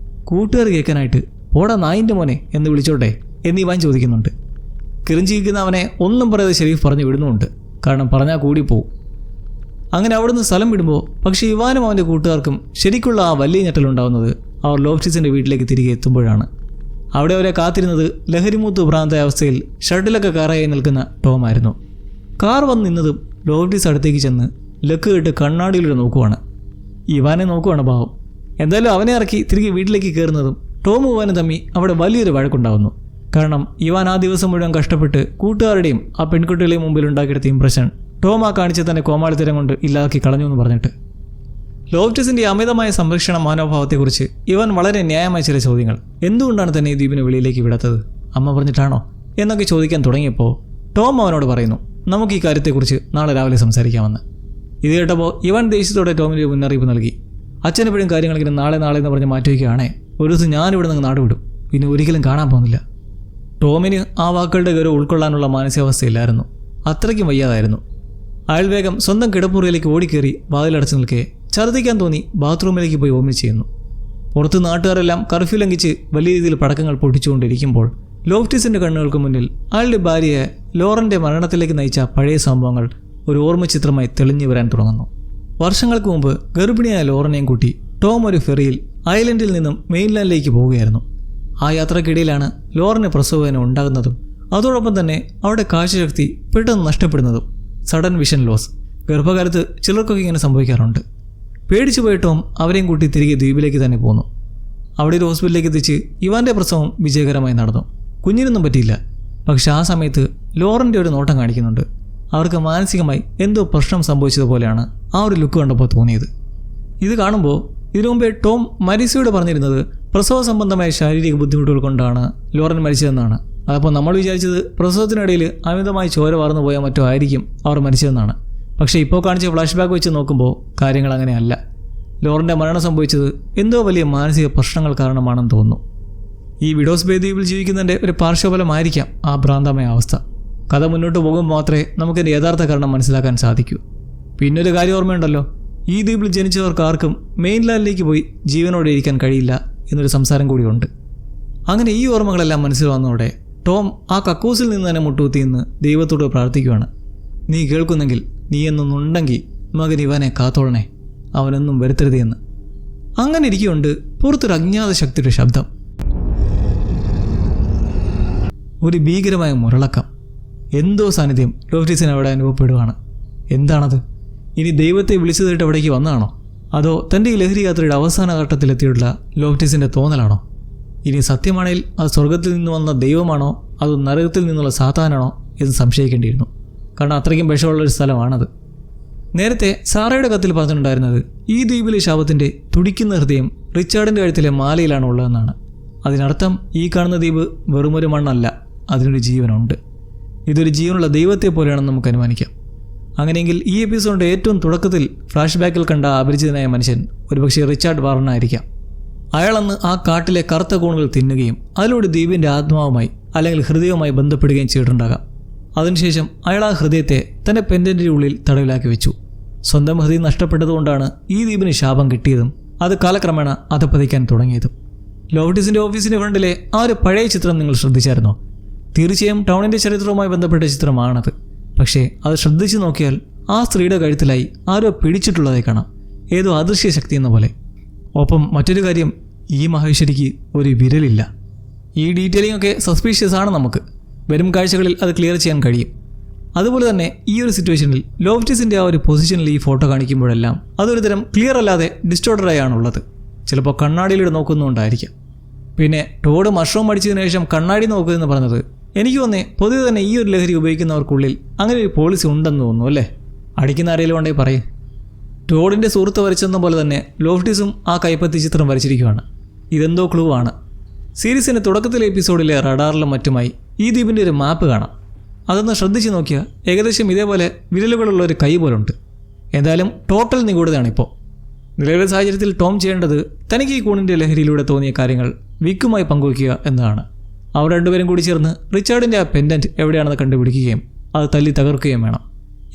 കൂട്ടുകാർ കേൾക്കാനായിട്ട് പോടാ നായിൻ്റെ മോനെ എന്ന് വിളിച്ചോട്ടെ എന്ന് ഇവാൻ ചോദിക്കുന്നുണ്ട്. കിറിഞ്ചിരിക്കുന്ന അവനെ ഒന്നും പറയാതെ ഷെരീഫ് പറഞ്ഞു വിടുന്നുമുണ്ട്. കാരണം പറഞ്ഞാൽ കൂടിപ്പോവും. അങ്ങനെ അവിടുന്ന് സ്ഥലം വിടുമ്പോൾ പക്ഷേ ഇവാനും അവൻ്റെ കൂട്ടുകാർക്കും ശരിക്കുള്ള ആ വലിയ ഞെട്ടലുണ്ടാകുന്നത് അവർ ലോഫ്റ്റീസിൻ്റെ വീട്ടിലേക്ക് തിരികെ എത്തുമ്പോഴാണ്. അവിടെ അവരെ കാത്തിരുന്നത് ലഹരിമൂത്ത് ഭ്രാന്തായ അവസ്ഥയിൽ ഷട്ടിലൊക്കെ കാറായി നിൽക്കുന്ന ടോമായിരുന്നു. കാർ വന്ന് നിന്നതും ലോഫ്റ്റീസ് അടുത്തേക്ക് ചെന്ന് ലക്ക് കേട്ട് കണ്ണാടിയിലൂടെ നോക്കുവാണ്. ഇവാനെ നോക്കുവാണ് പാവം. എന്തായാലും അവനെ ഇറക്കി തിരികെ വീട്ടിലേക്ക് കയറുന്നതും ടോമും ഇവാനും തമ്മി അവിടെ വലിയൊരു വഴക്കുണ്ടാവുന്നു. കാരണം ഇവാൻ ആ ദിവസം മുഴുവൻ കഷ്ടപ്പെട്ട് കൂട്ടുകാരുടെയും ആ പെൺകുട്ടികളെയും മുമ്പിൽ ഉണ്ടാക്കിയെടുത്ത ഇംപ്രഷൻ ടോം ആ കാണിച്ച തന്നെ കോമാളിത്തരം കൊണ്ട് ഇല്ലാതാക്കി കളഞ്ഞു എന്ന് പറഞ്ഞിട്ട്. ലോഫ്റ്റസിന്റെ അമിതമായ സംരക്ഷണ മനോഭാവത്തെക്കുറിച്ച് ഇവൻ വളരെ ന്യായമായ ചില ചോദ്യങ്ങൾ. എന്തുകൊണ്ടാണ് തന്നെ ഈ ദ്വീപിനെ വെളിയിലേക്ക് വിടാത്തത്, അമ്മ പറഞ്ഞിട്ടാണോ എന്നൊക്കെ ചോദിക്കാൻ തുടങ്ങിയപ്പോൾ ടോം അവനോട് പറയുന്നു, നമുക്ക് ഈ കാര്യത്തെക്കുറിച്ച് നാളെ രാവിലെ സംസാരിക്കാമെന്ന്. ഇത് കേട്ടപ്പോൾ ഇവൻ ദേഷ്യത്തോടെ ടോമിന് ഒരു മുന്നറിയിപ്പ് നൽകി. അച്ഛനെപ്പോഴും കാര്യങ്ങളിങ്ങനെ നാളെ എന്ന് പറഞ്ഞ് മാറ്റിവെക്കുകയാണേ, ഒരു ദിവസം ഞാനിവിടെ നിന്ന് നാട് വിടും, പിന്നെ ഒരിക്കലും കാണാൻ പോകുന്നില്ല. ടോമിന് ആ വാക്കുകളുടെ ഗൗരവം ഉൾക്കൊള്ളാനുള്ള മാനസികാവസ്ഥയില്ലായിരുന്നു. അത്രയ്ക്കും വയ്യാതായിരുന്നു. അയാൾ വേഗം സ്വന്തം കിടപ്പുറയിലേക്ക് ഓടിക്കേറി വാതിലടച്ചു നിൽക്കെ ഛർദ്ദിക്കാൻ തോന്നി ബാത്റൂമിലേക്ക് പോയി വോമിറ്റ് ചെയ്യുന്നു. പുറത്ത് നാട്ടുകാരെല്ലാം കർഫ്യൂ ലംഘിച്ച് വലിയ രീതിയിൽ പടക്കങ്ങൾ പൊട്ടിച്ചുകൊണ്ടിരിക്കുമ്പോൾ ലോഫ്റ്റിസിന്റെ കണ്ണുകൾക്ക് മുന്നിൽ അയാളുടെ ഭാര്യയെ ലോറന്റെ മരണത്തിലേക്ക് നയിച്ച പഴയ സംഭവങ്ങൾ ഒരു ഓർമ്മചിത്രമായി തെളിഞ്ഞു വരാൻ തുടങ്ങുന്നു. വർഷങ്ങൾക്ക് മുമ്പ് ഗർഭിണിയായ ലോറനെയും കൂട്ടി ടോം ഒരു ഫെറിയിൽ ഐലൻഡിൽ നിന്നും മെയിൻലാൻഡിലേക്ക് പോവുകയായിരുന്നു. ആ യാത്രക്കിടയിലാണ് ലോറന് പ്രസവവേദന ഉണ്ടാകുന്നതും അതോടൊപ്പം തന്നെ അവരുടെ കാഴ്ചശക്തി പെട്ടെന്ന് നഷ്ടപ്പെടുന്നതും. Sudden vision loss. ഗർഭകാലത്ത് ചിലർക്കൊക്കെ ഇങ്ങനെ സംഭവിക്കാറുണ്ട്. പേടിച്ചു പോയ ടോം അവരെയും കൂട്ടി തിരികെ ദ്വീപിലേക്ക് തന്നെ പോന്നു. അവിടെ ഒരു ഹോസ്പിറ്റലിലേക്ക് എത്തിച്ച് ഇവാൻ്റെ പ്രസവം വിജയകരമായി നടന്നു. കുഞ്ഞിനൊന്നും പറ്റിയില്ല. പക്ഷെ ആ സമയത്ത് ലോറൻ്റെ ഒരു നോട്ടം കാണിക്കുന്നുണ്ട്. അവർക്ക് മാനസികമായി എന്തോ പ്രശ്നം സംഭവിച്ചതുപോലെയാണ് ആ ഒരു ലുക്ക് കണ്ടപ്പോൾ തോന്നിയത്. ഇത് കാണുമ്പോൾ ഇതിനു മുമ്പേ ടോം മരിസയോട് പറഞ്ഞിരുന്നത് പ്രസവ സംബന്ധമായ ശാരീരിക ബുദ്ധിമുട്ടുകൾ കൊണ്ടാണ് ലോറൻ മരിച്ചതെന്നാണ്. അതപ്പോൾ നമ്മൾ വിചാരിച്ചത് പ്രസവത്തിനിടയിൽ അമിതമായി ചോര വാർന്നു പോയാൽ മറ്റോ ആയിരിക്കും അവർ മരിച്ചതെന്നാണ്. പക്ഷേ ഇപ്പോൾ കാണിച്ച ഫ്ലാഷ് ബാക്ക് വെച്ച് നോക്കുമ്പോൾ കാര്യങ്ങൾ അങ്ങനെയല്ല. ലോറൻ്റെ മരണം സംഭവിച്ചത് എന്തോ വലിയ മാനസിക പ്രശ്നങ്ങൾ കാരണമാണെന്ന് തോന്നുന്നു. ഈ വിഡോസ് ബേ ദ്വീപിൽ ജീവിക്കുന്നതിൻ്റെ ഒരു പാർശ്വഫലമായിരിക്കാം ആ ഭ്രാന്തമായ അവസ്ഥ. കഥ മുന്നോട്ട് പോകുമ്പോൾ മാത്രമേ നമുക്കതിൻ്റെ യഥാർത്ഥ കാരണം മനസ്സിലാക്കാൻ സാധിക്കൂ. പിന്നൊരു കാര്യം ഓർമ്മയുണ്ടല്ലോ, ഈ ദ്വീപിൽ ജനിച്ചവർക്ക് ആർക്കും മെയിൻലാൻഡിലേക്ക് പോയി ജീവനോടെ ഇരിക്കാൻ കഴിയില്ല എന്നൊരു സംസാരം കൂടിയുണ്ട്. അങ്ങനെ ഈ ഓർമ്മകളെല്ലാം മനസ്സിൽ വന്നതോടെ ടോം ആ കക്കൂസിൽ നിന്ന് തന്നെ മുട്ടുകുത്തി നിന്ന് ദൈവത്തോട് പ്രാർത്ഥിക്കുകയാണ്. നീ കേൾക്കുന്നെങ്കിൽ നീ എന്നൊന്നുണ്ടെങ്കിൽ മകൻ ഇവനെ കാത്തോളണേ, അവനൊന്നും വരുത്തരുതേ എന്ന്. അങ്ങനെ ഇരിക്കുകൊണ്ട് പുറത്തൊരു അജ്ഞാത ശക്തിയുടെ ശബ്ദം. ഒരു ഭീകരമായ മുരളക്കം. എന്തോ സാന്നിധ്യം ലോഫ്റ്റിസിന് അവിടെ അനുഭവപ്പെടുകയാണ്. എന്താണത്? ഇനി ദൈവത്തെ വിളിച്ചു തേട്ട് അവിടേക്ക് വന്നതാണോ? അതോ തൻ്റെ ഈ ലഹരി യാത്രയുടെ അവസാന ഘട്ടത്തിലെത്തിയിട്ടുള്ള ലോഫ്റ്റിസിൻ്റെ തോന്നലാണോ? ഇനി സത്യമാണെങ്കിൽ അത് സ്വർഗത്തിൽ നിന്ന് വന്ന ദൈവമാണോ അതോ നരകത്തിൽ നിന്നുള്ള സാത്താനാണോ എന്ന് സംശയിക്കേണ്ടിയിരുന്നു. കാരണം അത്രയ്ക്കും വിഷമുള്ളൊരു സ്ഥലമാണത്. നേരത്തെ സാറയുടെ കത്തിൽ പറഞ്ഞിട്ടുണ്ടായിരുന്നത് ഈ ദ്വീപിലെ ശാപത്തിൻ്റെ തുടിക്കുന്ന ഹൃദയം റിച്ചാർഡിൻ്റെ കഴുത്തിലെ മാലയിലാണ് ഉള്ളതെന്നാണ്. അതിനർത്ഥം ഈ കാണുന്ന ദ്വീപ് വെറുമൊരു മണ്ണല്ല, അതിനൊരു ജീവനുണ്ട്. ഇതൊരു ജീവനുള്ള ദൈവത്തെ പോലെയാണെന്ന് നമുക്ക് അനുമാനിക്കാം. അങ്ങനെയെങ്കിൽ ഈ എപ്പിസോഡിൻ്റെ ഏറ്റവും തുടക്കത്തിൽ ഫ്ലാഷ് ബാക്കിൽ കണ്ട അപരിചിതനായ മനുഷ്യൻ ഒരുപക്ഷെ റിച്ചാർഡ് വാർണർ ആയിരിക്കാം. അയാളന്ന് ആ കാട്ടിലെ കറുത്ത കൂണുകൾ തിന്നുകയും അതിലൂടെ ദ്വീപിൻ്റെ ആത്മാവുമായി അല്ലെങ്കിൽ ഹൃദയവുമായി ബന്ധപ്പെടുകയും ചെയ്തിട്ടുണ്ടാകാം. അതിനുശേഷം അയാൾ ആ ഹൃദയത്തെ തൻ്റെ പെൻഡൻറ്റിൻ്റെ ഉള്ളിൽ തടവിലാക്കി വെച്ചു. സ്വന്തം ഹൃദയം നഷ്ടപ്പെട്ടതുകൊണ്ടാണ് ഈ ദ്വീപിന് ശാപം കിട്ടിയതും അത് കാലക്രമേണ അധപ്പതിക്കാൻ തുടങ്ങിയതും. ലോഫ്റ്റിസിൻ്റെ ഓഫീസിൻ്റെ ഫ്രണ്ടിലെ ആ ഒരു പഴയ ചിത്രം നിങ്ങൾ ശ്രദ്ധിച്ചായിരുന്നോ? തീർച്ചയായും ടൗണിൻ്റെ ചരിത്രവുമായി ബന്ധപ്പെട്ട ചിത്രമാണത്. പക്ഷേ അത് ശ്രദ്ധിച്ചു നോക്കിയാൽ ആ സ്ത്രീയുടെ കഴുത്തിലായി ആരോ പിടിച്ചിട്ടുള്ളതായി കാണാം, ഏതോ അദൃശ്യ ശക്തി എന്ന പോലെ. ഒപ്പം മറ്റൊരു കാര്യം, ഈ മഹേശ്വരിക്ക് ഒരു വിരലില്ല. ഈ ഡീറ്റെയിലിംഗ് ഒക്കെ സസ്പീഷ്യസ് ആണ്. നമുക്ക് വരും കാഴ്ചകളിൽ അത് ക്ലിയർ ചെയ്യാൻ കഴിയും. അതുപോലെ തന്നെ ഈ ഒരു സിറ്റുവേഷനിൽ ലോഫ്റ്റിസിൻ്റെ ആ ഒരു പൊസിഷനിൽ ഈ ഫോട്ടോ കാണിക്കുമ്പോഴെല്ലാം അതൊരു തരം ക്ലിയർ അല്ലാതെ ഡിസ്റ്റോർട്ടഡായി ആണുള്ളത്. ചിലപ്പോൾ കണ്ണാടിയിലൂടെ നോക്കുന്നുണ്ടായിരിക്കാം. പിന്നെ ടോഡ് മഷ്റൂം അടിച്ചതിന് ശേഷം കണ്ണാടി നോക്കുമെന്ന് പറഞ്ഞത് എനിക്ക് തോന്നേ പൊതുവെ തന്നെ ഈ ഒരു ലഹരി ഉപയോഗിക്കുന്നവർക്കുള്ളിൽ അങ്ങനെ ഒരു പോളിസി ഉണ്ടെന്ന് തോന്നുന്നു അല്ലേ? അടിക്കുന്ന ആരെങ്കിലും ഉണ്ടെങ്കിൽ പറയും. ടോഡിൻ്റെ സുഹൃത്ത് വരച്ചെന്ന പോലെ തന്നെ ലോഫ്റ്റിസും ആ കൈപ്പത്തി ചിത്രം വരച്ചിരിക്കുകയാണ്. ഇതെന്തോ ക്ലൂ ആണ്. സീരീസിൻ്റെ തുടക്കത്തിലെ എപ്പിസോഡിലെ റഡാറിലും മറ്റുമായി ഈ ദ്വീപിൻ്റെ ഒരു മാപ്പ് കാണാം. അതൊന്ന് ശ്രദ്ധിച്ച് നോക്കിയാൽ ഏകദേശം ഇതേപോലെ വിരലുകളുള്ള ഒരു കൈ പോലുണ്ട്. എന്തായാലും ടോട്ടൽ നിഗൂഢതയാണിപ്പോൾ. നിലവിലെ സാഹചര്യത്തിൽ ടോം ചെയ്യേണ്ടത് തനിക്ക് ഈ കൂണിൻ്റെ ലഹരിയിലൂടെ തോന്നിയ കാര്യങ്ങൾ വിക്കുമായി പങ്കുവയ്ക്കുക എന്നതാണ്. അവർ രണ്ടുപേരും കൂടി ചേർന്ന് റിച്ചാർഡിൻ്റെ ആ പെൻഡൻറ്റ് എവിടെയാണെന്ന് കണ്ടുപിടിക്കുകയും അത് തല്ലി തകർക്കുകയും വേണം.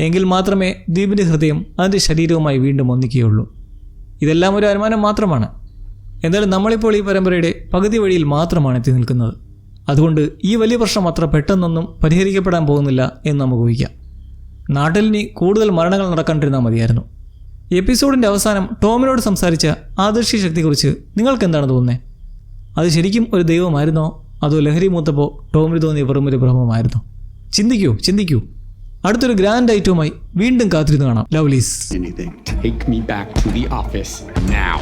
എങ്കിൽ മാത്രമേ ദ്വീപിൻ്റെ ഹൃദയം അതിൻ്റെ ശരീരവുമായി വീണ്ടും ഒന്നിക്കുകയുള്ളൂ. ഇതെല്ലാം ഒരു അനുമാനം മാത്രമാണ്. എന്തായാലും നമ്മളിപ്പോൾ ഈ പരമ്പരയുടെ പകുതി വഴിയിൽ മാത്രമാണ് എത്തി നിൽക്കുന്നത്. അതുകൊണ്ട് ഈ വലിയ പ്രശ്നം അത്ര പെട്ടെന്നൊന്നും പരിഹരിക്കപ്പെടാൻ പോകുന്നില്ല എന്ന് നമുക്ക് ഊഹിക്കാം. നാട്ടിലിനി കൂടുതൽ മരണങ്ങൾ നടക്കാണ്ടിരുന്നാൽ മതിയായിരുന്നു. എപ്പിസോഡിൻ്റെ അവസാനം ടോമിനോട് സംസാരിച്ച ആദർശി ശക്തിയെക്കുറിച്ച് നിങ്ങൾക്ക് എന്താണ് തോന്നുന്നത്? അത് ശരിക്കും ഒരു ദൈവമായിരുന്നോ അതോ ലഹരി മൂത്തപ്പോൾ ടോമിന് തോന്നിയ വെറുമൊരു ഭ്രമമായിരുന്നോ? ചിന്തിക്കൂ. അടുത്തൊരു ഗ്രാൻഡ് ഐറ്റവുമായി വീണ്ടും കാത്തിരുന്ന് കാണാം. ലവ്ലീസ്. Take me back to the office now.